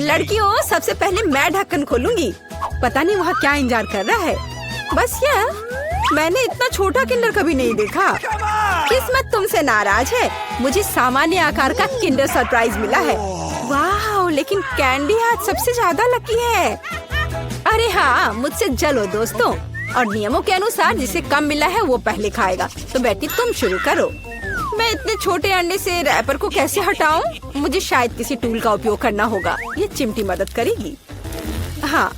लड़कियों, सबसे पहले मैं ढक्कन खोलूंगी। पता नहीं वहाँ क्या इंतजार कर रहा है। बस यह, मैंने इतना छोटा किंडर कभी नहीं देखा। किस्मत तुमसे नाराज है। मुझे सामान्य आकार का किंडर सरप्राइज मिला है। वाह, लेकिन कैंडी आज सबसे ज्यादा लकी है। अरे हाँ, मुझसे जलो दोस्तों। और नियमों के अनुसार जिसे कम मिला है वो पहले खाएगा। तो बेटी तुम शुरू करो। मैं इतने छोटे अंडे से रैपर को कैसे हटाऊं? मुझे शायद किसी टूल का उपयोग करना होगा। ये चिमटी मदद करेगी। हाँ,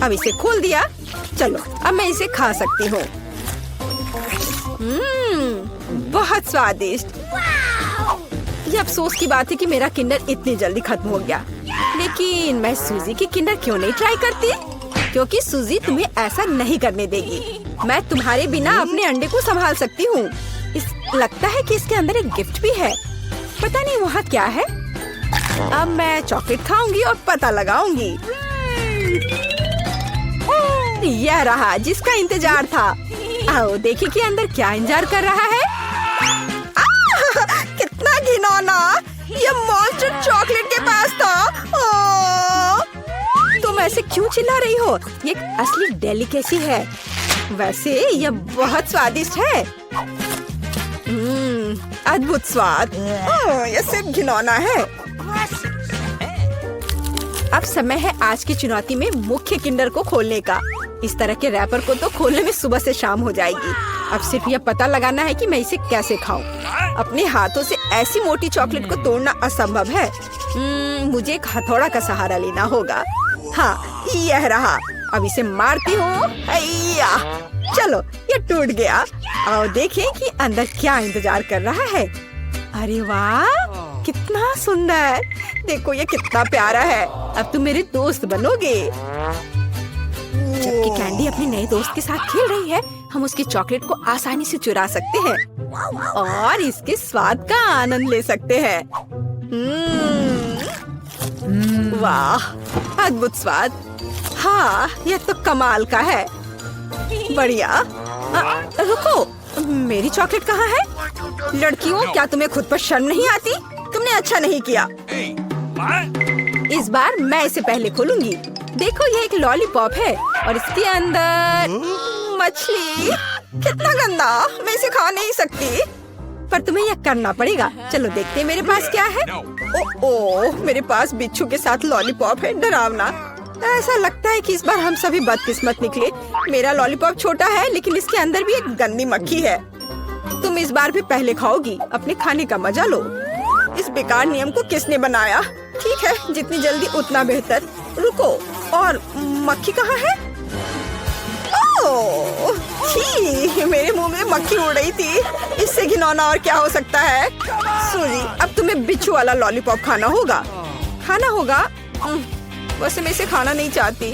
अब इसे खोल दिया। चलो, अब मैं इसे खा सकती हूँ। बहुत स्वादिष्ट। ये अफसोस की बात है कि मेरा किंडर इतनी जल्दी खत्म हो गया। लेकिन मैं सूजी की किंडर क्यों नहीं ट्राई करती? क्योंकि सूजी तुम्हें ऐसा नहीं करने देगी। मैं तुम्हारे बिना अपने अंडे को संभाल सकती हूँ। लगता है कि इसके अंदर एक गिफ्ट भी है। पता नहीं वहाँ क्या है। अब मैं चॉकलेट खाऊंगी और पता लगाऊंगी। यह रहा जिसका इंतजार था। आओ देखिए कि अंदर क्या इंतजार कर रहा है। कितना घिनौना! ये मॉन्स्टर चॉकलेट के पास था। तुम ऐसे क्यों चिल्ला रही हो? ये असली डेलिकेसी है। वैसे यह बहुत स्वादिष्ट है। अद्भुत स्वाद। यह सिर्फ घिनौना है। अब समय है आज की चुनौती में मुख्य किंडर को खोलने का। इस तरह के रैपर को तो खोलने में सुबह से शाम हो जाएगी। अब सिर्फ यह पता लगाना है कि मैं इसे कैसे खाऊं। अपने हाथों से ऐसी मोटी चॉकलेट को तोड़ना असंभव है। मुझे एक हथौड़ा का सहारा लेना होगा। हाँ, यह रहा। अब इसे मारती हूँ। चलो, ये टूट गया। आओ देखें कि अंदर क्या इंतजार कर रहा है। अरे वाह, कितना सुंदर! देखो ये कितना प्यारा है। अब तुम मेरे दोस्त बनोगे। जबकि कैंडी अपने नए दोस्त के साथ खेल रही है, हम उसकी चॉकलेट को आसानी से चुरा सकते हैं और इसके स्वाद का आनंद ले सकते हैं। वाह, अद्भुत स्वाद। हाँ, यह तो कमाल का है। बढ़िया। रुको, मेरी चॉकलेट कहाँ है? लड़कियों, क्या तुम्हें खुद पर शर्म नहीं आती? तुमने अच्छा नहीं किया। इस बार मैं इसे पहले खोलूंगी। देखो, ये एक लॉलीपॉप है और इसके अंदर मछली। कितना गंदा! मैं इसे खा नहीं सकती। पर तुम्हें यह करना पड़ेगा। चलो देखते हैं मेरे पास क्या है। ओह, मेरे पास बिच्छू के साथ लॉलीपॉप है। डरावना। ऐसा लगता है कि इस बार हम सभी बदकिस्मत निकले। मेरा लॉलीपॉप छोटा है, लेकिन इसके अंदर भी एक गंदी मक्खी है। तुम इस बार भी पहले खाओगी। अपने खाने का मजा लो। इस बेकार नियम को किसने बनाया? ठीक है, जितनी जल्दी उतना बेहतर। रुको, और मक्खी कहाँ है? ओह, छी, मेरे मुंह में मक्खी उड़ रही थी। इससे घिनौना और क्या हो सकता है? सूजी, अब तुम्हें बिच्छू वाला लॉलीपॉप खाना होगा। वैसे मैं इसे खाना नहीं चाहती,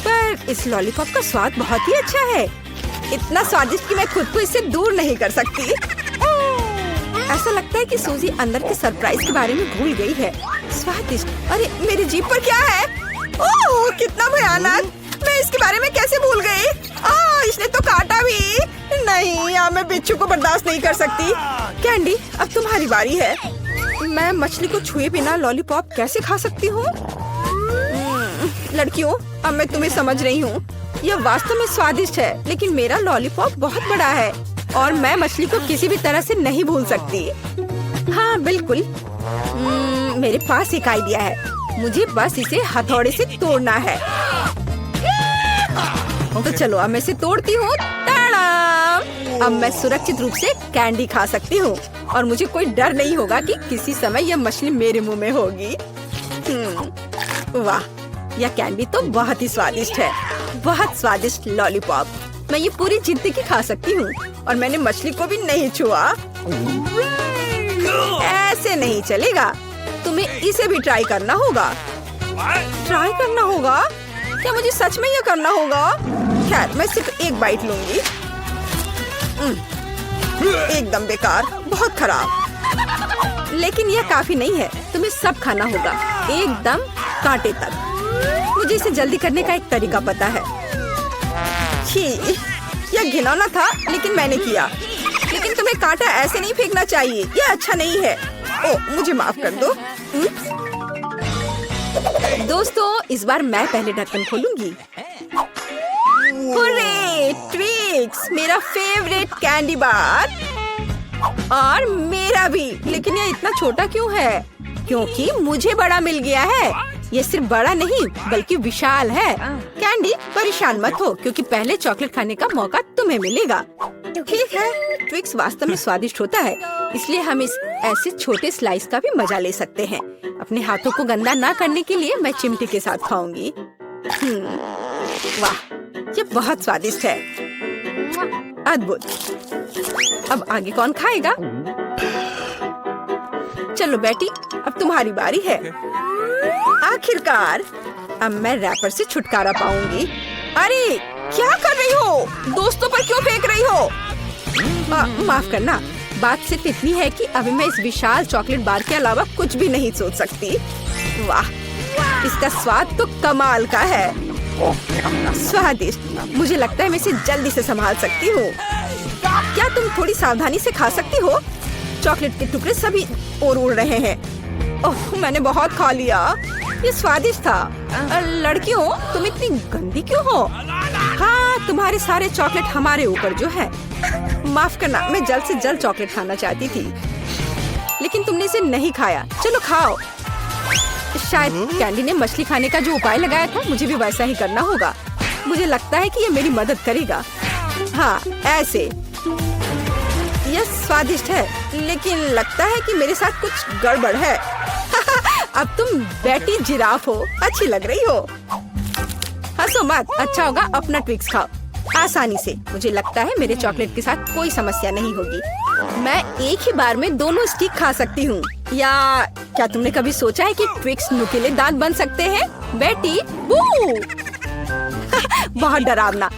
पर इस लॉलीपॉप का स्वाद बहुत ही अच्छा है। इतना स्वादिष्ट कि मैं खुद को इससे दूर नहीं कर सकती। ऐसा लगता है कि सूजी अंदर के सरप्राइज के बारे में भूल गई है। स्वादिष्ट। अरे मेरी जीभ पर क्या है? ओह, कितना भयानक! मैं इसके बारे में कैसे भूल गई? इसने तो काटा भी। नहीं, मैं बिच्छू को बर्दाश्त नहीं कर सकती। कैंडी, अब तुम्हारी बारी है। मैं मछली को छुए बिना लॉलीपॉप कैसे खा सकती हूँ? लड़कियों, अब मैं तुम्हें समझ रही हूँ। यह वास्तव में स्वादिष्ट है, लेकिन मेरा लॉलीपॉप बहुत बड़ा है और मैं मछली को किसी भी तरह से नहीं भूल सकती। हाँ बिल्कुल। मेरे पास एक आइडिया है। मुझे बस इसे हथौड़े से तोड़ना है। तो चलो, अब मैं इसे तोड़ती हूँ। अब मैं सुरक्षित रूप से कैंडी खा सकती हूँ और मुझे कोई डर नहीं होगा कि किसी समय यह मछली मेरे मुंह में होगी। वाह, यह कैंडी तो बहुत ही स्वादिष्ट है। बहुत स्वादिष्ट लॉलीपॉप। मैं ये पूरी जिंदगी खा सकती हूँ और मैंने मछली को भी नहीं छुआ। ऐसे नहीं चलेगा। तुम्हें इसे भी ट्राई करना होगा। ट्राई करना होगा? क्या मुझे सच में ये करना होगा? खैर, मैं सिर्फ एक बाइट लूंगी। एकदम बेकार, बहुत खराब। लेकिन यह काफी नहीं है। तुम्हें सब खाना होगा, एकदम कांटे तक। मुझे इसे जल्दी करने का एक तरीका पता है। छी, यह घिनौना था, लेकिन मैंने किया। लेकिन तुम्हें कांटा ऐसे नहीं फेंकना चाहिए। यह अच्छा नहीं है। ओह, मुझे माफ कर दो। दोस्तों इस बार मैं पहले ढक्कन खोलूंगी। हुर्रे! ट्विक्स, मेरा फेवरेट कैंडी बार। और मेरा भी, लेकिन ये इतना छोटा क्यों है? क्योंकि मुझे बड़ा मिल गया है। ये सिर्फ बड़ा नहीं बल्कि विशाल है। कैंडी परेशान मत हो, क्योंकि पहले चॉकलेट खाने का मौका तुम्हें मिलेगा। ठीक है, ट्विक्स वास्तव में स्वादिष्ट होता है, इसलिए हम इस ऐसे छोटे स्लाइस का भी मजा ले सकते हैं। अपने हाथों को गंदा ना करने के लिए मैं चिमटी के साथ खाऊंगी। वाह, ये बहुत स्वादिष्ट है। अद्भुत। अब आगे कौन खाएगा? चलो बेटी, अब तुम्हारी बारी है। आखिरकार अब मैं रैपर से छुटकारा पाऊंगी। अरे क्या कर रही हो? दोस्तों पर क्यों फेंक रही हो? माफ करना, बात सिर्फ इतनी है कि अभी मैं इस विशाल चॉकलेट बार के अलावा कुछ भी नहीं सोच सकती। वाह, इसका स्वाद तो कमाल का है। स्वादिष्ट। मुझे लगता है मैं इसे जल्दी से संभाल सकती हूँ। क्या तुम थोड़ी सावधानी से खा सकती हो? चॉकलेट के टुकड़े सभी और उड़ रहे हैं। ओह, मैंने बहुत खा लिया। ये स्वादिष्ट था। लड़कियों, तुम इतनी गंदी क्यों हो? हाँ, तुम्हारे सारे चॉकलेट हमारे ऊपर जो है। माफ करना, मैं जल्द से जल्द चॉकलेट खाना चाहती थी, लेकिन तुमने इसे नहीं खाया। चलो खाओ। शायद कैंडी ने मछली खाने का जो उपाय लगाया था, मुझे भी वैसा ही करना होगा। मुझे लगता है कि ये मेरी मदद करेगा। हाँ, ऐसे। यह स्वादिष्ट है, लेकिन लगता है कि मेरे साथ कुछ गड़बड़ है। अब तुम बेटी जिराफ हो, अच्छी लग रही हो। हंसो मत, अच्छा होगा अपना ट्विक्स खाओ आसानी से। मुझे लगता है मेरे चॉकलेट के साथ कोई समस्या नहीं होगी। मैं एक ही बार में दोनों स्टिक खा सकती हूँ। या क्या तुमने कभी सोचा है कि ट्विक्स नुकीले दांत बन सकते हैं? बेटी बू। बहुत डरावना।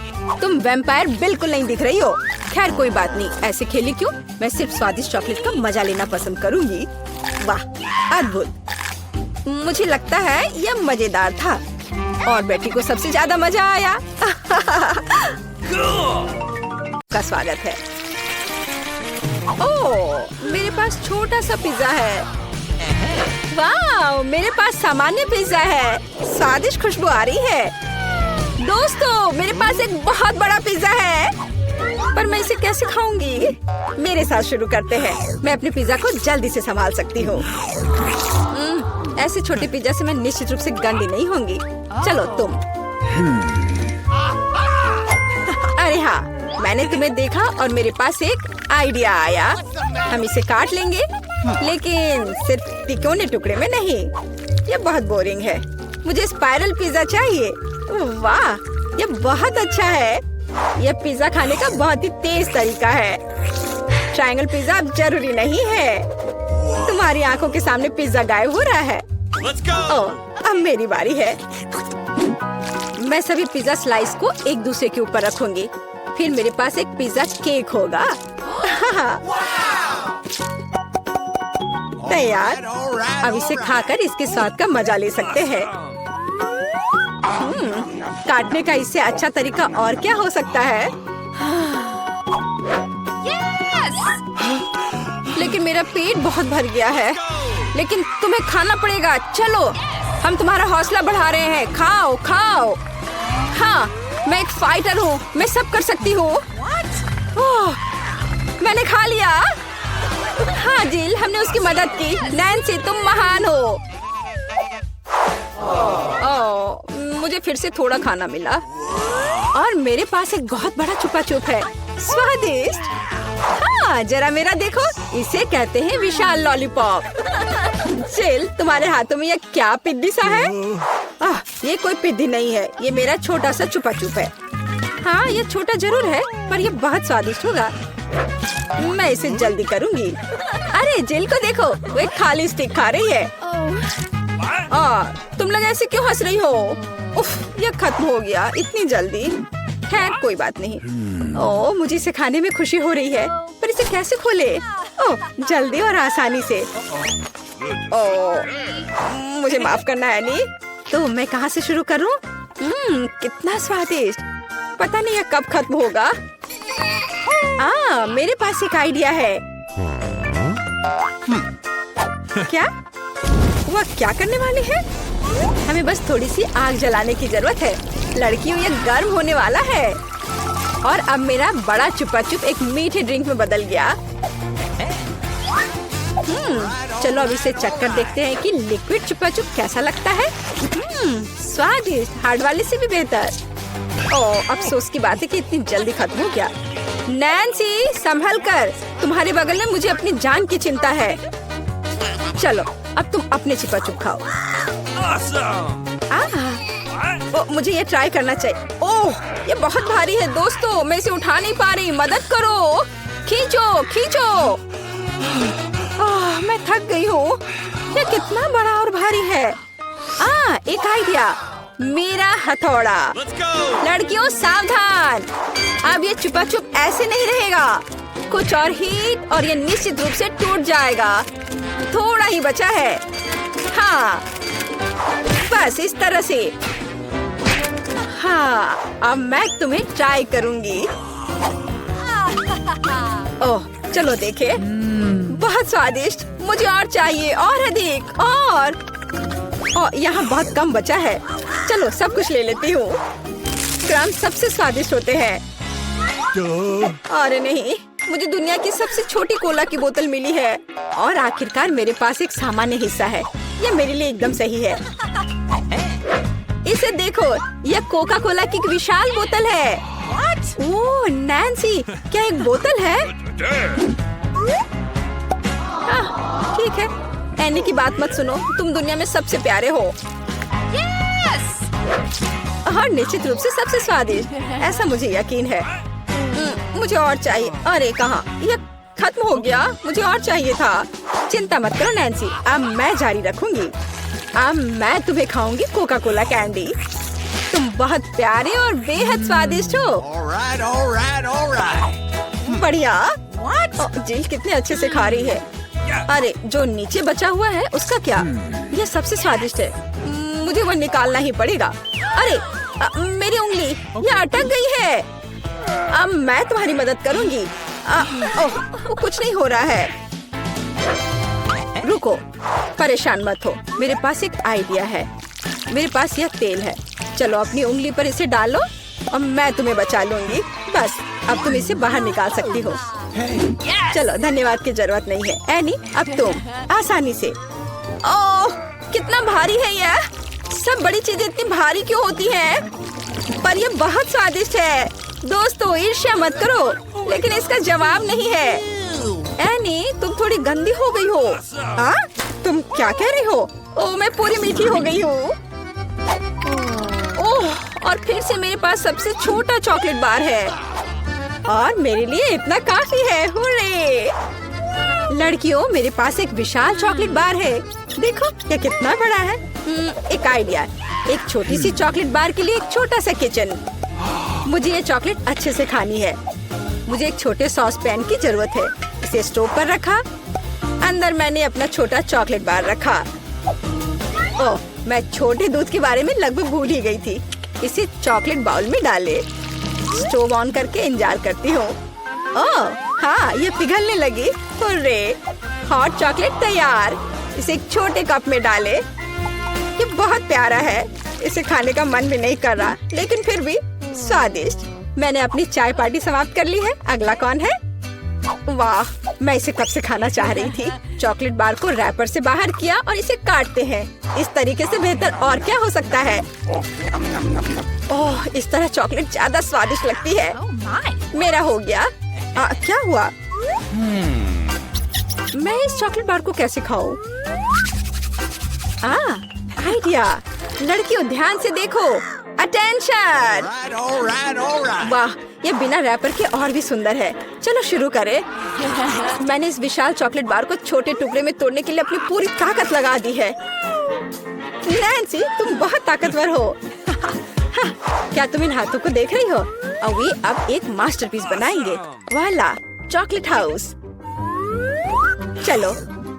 तुम वैम्पायर बिल्कुल नहीं दिख रही हो। खैर कोई बात नहीं, ऐसे खेली क्यों? मैं सिर्फ स्वादिष्ट चॉकलेट का मजा लेना पसंद करूंगी। वाह, अद्भुत। मुझे लगता है यह मजेदार था और बेटी को सबसे ज्यादा मजा आया। का स्वागत है। ओह, मेरे पास छोटा सा पिज्जा है। वाह, मेरे पास सामान्य पिज्जा है। स्वादिष्ट खुशबू आ रही है। दोस्तों, मेरे पास एक बहुत बड़ा पिज्जा है, पर मैं इसे कैसे खाऊंगी? मेरे साथ शुरू करते हैं। मैं अपने पिज्जा को जल्दी से संभाल सकती हूँ। ऐसे छोटे पिज्जा से मैं निश्चित रूप से गंदी नहीं होंगी। चलो तुम। अरे हाँ, मैंने तुम्हें देखा और मेरे पास एक आइडिया आया। हम इसे काट लेंगे, लेकिन सिर्फ तिकोने टुकड़े में नहीं। ये बहुत बोरिंग है। मुझे स्पाइरल पिज्जा चाहिए। वाह, ये बहुत अच्छा है। यह पिज्जा खाने का बहुत ही तेज तरीका है। ट्रायंगल पिज्जा अब जरूरी नहीं है। तुम्हारी आंखों के सामने पिज्जा गायब हो रहा है। ओह, अब मेरी बारी है। मैं सभी पिज्जा स्लाइस को एक दूसरे के ऊपर रखूंगी। फिर मेरे पास एक पिज्जा केक होगा। तैयार। अब इसे खाकर इसके स्वाद का मजा ले सकते हैं। काटने का इससे अच्छा तरीका और क्या हो सकता है? लेकिन मेरा पेट बहुत भर गया है। लेकिन तुम्हें खाना पड़ेगा। चलो, हम तुम्हारा हौसला बढ़ा रहे हैं। खाओ खाओ। हाँ, मैं एक फाइटर हूँ, मैं सब कर सकती हूँ। मैंने खा लिया। हाँ जिल, हमने उसकी मदद की। नैन्सी, तुम महान हो। मुझे फिर से थोड़ा खाना मिला और मेरे पास एक बहुत बड़ा छुपा छुप है। स्वादिष्ट। हाँ, जरा मेरा देखो। इसे कहते हैं विशाल लॉलीपॉप। जिल, तुम्हारे हाथों में यह क्या पिद्दी सा है? ये कोई पिद्दी नहीं है, ये मेरा छोटा सा छुपा छुप है। हाँ, ये छोटा जरूर है, पर ये बहुत स्वादिष्ट होगा। मैं इसे जल्दी करूंगी। अरे जिल को देखो, वो एक खाली स्टिक खा रही है। तुम लोग ऐसे क्यों हंस रही हो? उफ, यह खत्म हो गया इतनी जल्दी। खैर कोई बात नहीं। मुझे इसे खाने में खुशी हो रही है, पर इसे कैसे खोले? जल्दी और आसानी से। मुझे माफ करना एनी। तो मैं कहाँ से शुरू करूँ? कितना स्वादिष्ट। पता नहीं यह कब खत्म होगा। मेरे पास एक आइडिया है। क्या? वह क्या करने वाली है? हमें बस थोड़ी सी आग जलाने की जरूरत है। लड़कियों, ये गर्म होने वाला है। और अब मेरा बड़ा चुपा चुप एक मीठे ड्रिंक में बदल गया। चलो अब इसे चक्कर देखते हैं कि लिक्विड चुपा चुप कैसा लगता है। स्वादिष्ट, हार्ड वाले से भी बेहतर। ओह, अफसोस की बात है कि इतनी जल्दी खत्म हो गया। नैन्सी, संभल कर, तुम्हारे बगल में मुझे अपनी जान की चिंता है। चलो अब तुम अपने चुपा चुप खाओ। मुझे ये ट्राई करना चाहिए। ओह, ये बहुत भारी है दोस्तों, मैं इसे उठा नहीं पा रही, मदद करो। खींचो खींचो। मैं थक गई हूँ। ये कितना बड़ा और भारी है। एक आइडिया, मेरा हथौड़ा। लड़कियों सावधान, अब ये चुपा चुप ऐसे नहीं रहेगा। कुछ और हीट और ये निश्चित रूप से टूट जाएगा। थोड़ा ही बचा है। हाँ, बस इस तरह से। हाँ, अब मैं तुम्हें ट्राई करूंगी। ओह, चलो देखे। बहुत स्वादिष्ट, मुझे और चाहिए, और अधिक, और यहाँ बहुत कम बचा है। चलो सब कुछ ले लेती हूँ। क्रम सबसे स्वादिष्ट होते हैं। अरे नहीं, मुझे दुनिया की सबसे छोटी कोला की बोतल मिली है। और आखिरकार मेरे पास एक सामान्य हिस्सा है। यह मेरे लिए एकदम सही है। इसे देखो, यह कोका कोला की एक विशाल बोतल है। ओह नैन्सी, क्या एक बोतल है? ठीक है, एनी की बात मत सुनो, तुम दुनिया में सबसे प्यारे हो। और निश्चित रूप से सबसे स्वादिष्ट, ऐसा मुझे यकीन है। मुझे और चाहिए। अरे कहाँ, यह खत्म हो गया, मुझे और चाहिए था। चिंता मत करो नैन्सी, अब मैं जारी रखूंगी। अब मैं तुम्हें खाऊंगी कोका कोला कैंडी। तुम बहुत प्यारे और बेहद स्वादिष्ट हो। बढ़िया। जिल कितने अच्छे से खा रही है। अरे जो नीचे बचा हुआ है उसका क्या? यह सबसे स्वादिष्ट है, मुझे वो निकालना ही पड़ेगा। अरे मेरी उंगली, यह अटक गई है। अब मैं तुम्हारी मदद करूंगी। ओह, कुछ नहीं हो रहा है। रुको, परेशान मत हो, मेरे पास एक आइडिया है। मेरे पास यह तेल है। चलो अपनी उंगली पर इसे डालो और मैं तुम्हें बचा लूंगी। बस अब तुम इसे बाहर निकाल सकती हो। चलो, धन्यवाद की जरूरत नहीं है। एनी, अब तुम आसानी से। ओह, कितना भारी है यह। सब बड़ी चीजें इतनी भारी क्यों होती हैं? पर यह बहुत स्वादिष्ट है। दोस्तों, ईर्ष्या मत करो, लेकिन इसका जवाब नहीं है। एनी, तुम थोड़ी गंदी हो गई हो। तुम क्या कह रही हो? ओह, मैं पूरी मीठी हो गई हूँ। ओह, और फिर से मेरे पास सबसे छोटा चॉकलेट बार है और मेरे लिए इतना काफी है। हुर्रे! लड़कियों, मेरे पास एक विशाल चॉकलेट बार है। देखो यह कितना बड़ा है। एक आइडिया, एक छोटी सी चॉकलेट बार के लिए एक छोटा सा किचन। मुझे ये चॉकलेट अच्छे से खानी है। मुझे एक छोटे सॉस पैन की जरूरत है। इसे स्टोव पर रखा, अंदर मैंने अपना छोटा चॉकलेट बार रखा। ओह, मैं छोटे दूध के बारे में लगभग भूल ही गई थी। इसे चॉकलेट बाउल में डाले। स्टोव ऑन करके इंतजार करती हूँ। ओह हाँ, ये पिघलने लगी। हुर्रे! हॉट चॉकलेट तैयार। इसे एक छोटे कप में डाले। ये बहुत प्यारा है, इसे खाने का मन भी नहीं कर रहा, लेकिन फिर भी स्वादिष्ट। मैंने अपनी चाय पार्टी समाप्त कर ली है। अगला कौन है? वाह, मैं इसे कब से खाना चाह रही थी। चॉकलेट बार को रैपर से बाहर किया और इसे काटते हैं। इस तरीके से बेहतर और क्या हो सकता है? ओह, इस तरह चॉकलेट ज्यादा स्वादिष्ट लगती है। मेरा हो गया। क्या हुआ? मैं इस चॉकलेट बार को कैसे खाऊं? आइडिया। लड़कियों, ध्यान से देखो। अटेंशन! वाह, ये बिना रैपर के और भी सुंदर है। चलो शुरू करें। मैंने इस विशाल चॉकलेट बार को छोटे टुकड़े में तोड़ने के लिए अपनी पूरी ताकत लगा दी है। नैन्सी, तुम बहुत ताकतवर हो। क्या तुम इन हाथों को देख रही हो? और वे अब एक मास्टरपीस बनाएंगे। वाला, चॉकलेट हाउस। चलो,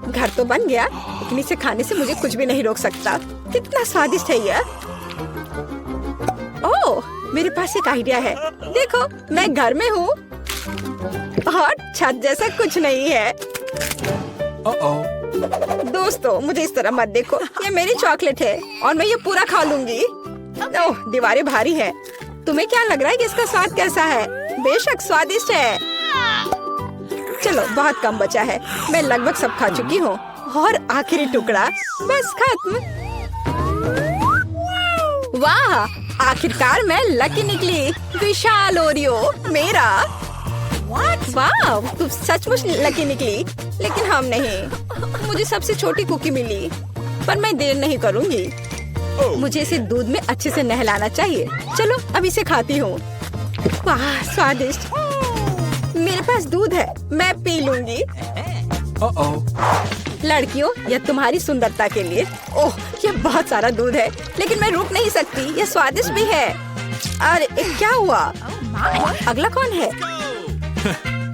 घर तो बन गया, लेकिन इसे खाने से मुझे कुछ भी नहीं रोक सकता। कितना स्वादिष्ट है यह। ओह, मेरे पास एक आइडिया है। देखो, मैं घर में हूँ और छत जैसा कुछ नहीं है। दोस्तों मुझे इस तरह मत देखो, ये मेरी चॉकलेट है और मैं ये पूरा खा लूंगी। ओह, दीवारें भारी है। तुम्हें क्या लग रहा है कि इसका स्वाद कैसा है? बेशक स्वादिष्ट है। चलो बहुत कम बचा है, मैं लगभग सब खा चुकी हूँ। और आखिरी टुकड़ा, बस खत्म। वाह, आखिरकार मैं लकी निकली। विशाल ओरियो मेरा। वाह, तुम सचमुच लकी निकली। लेकिन हम नहीं, मुझे सबसे छोटी कुकी मिली। पर मैं देर नहीं करूंगी, मुझे इसे दूध में अच्छे से नहलाना चाहिए। चलो अब इसे खाती हूँ। वाह स्वादिष्ट। मेरे पास दूध है, मैं पी लूंगी। लड़कियों, यह तुम्हारी सुंदरता के लिए। ओह, यह बहुत सारा दूध है, लेकिन मैं रुक नहीं सकती। यह स्वादिष्ट भी है। अरे क्या हुआ? अगला कौन है?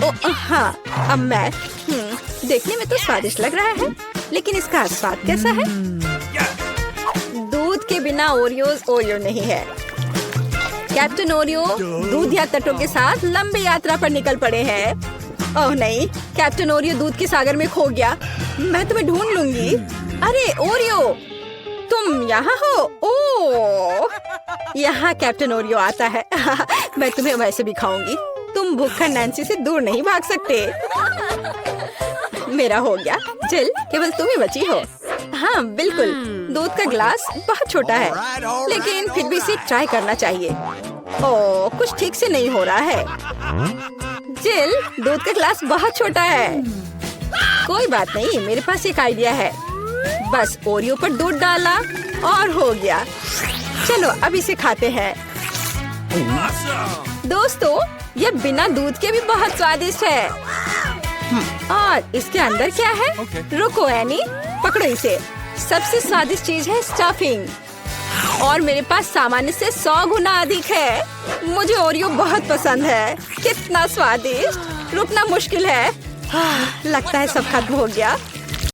ओह हाँ, अब मैं। देखने में तो स्वादिष्ट लग रहा है, लेकिन इसका स्वाद कैसा है? दूध के बिना ओरियोज ओरियो नहीं है। कैप्टन ओरियो दूध या तटों के साथ लंबी यात्रा पर निकल पड़े हैं। ओह नहीं, कैप्टन ओरियो दूध के सागर में खो गया। मैं तुम्हें ढूंढ लूंगी। अरे ओरियो, तुम यहाँ हो? ओह, यहाँ कैप्टन ओरियो आता है। मैं तुम्हें वैसे भी खाऊंगी। तुम भूखा नैन्सी से दूर नहीं भाग सकते। मेरा हो गया। जिल, केवल तुम ही बची हो। हाँ बिल्कुल, दूध का ग्लास बहुत छोटा है, लेकिन फिर भी इसे ट्राई करना चाहिए। ओह, कुछ ठीक से नहीं हो रहा है। जिल, दूध का ग्लास बहुत छोटा है। कोई बात नहीं, मेरे पास एक आइडिया है। बस ओरियो पर दूध डाला और हो गया। चलो अब इसे खाते हैं। दोस्तों, यह बिना दूध के भी बहुत स्वादिष्ट है। और इसके अंदर क्या है? रुको एनी, पकड़ो इसे। सबसे स्वादिष्ट चीज है स्टफिंग, और मेरे पास सामान्य से 100 गुना अधिक है। मुझे ओरियो बहुत पसंद है। कितना स्वादिष्ट। रुकना मुश्किल है। लगता है सब खत्म हो गया।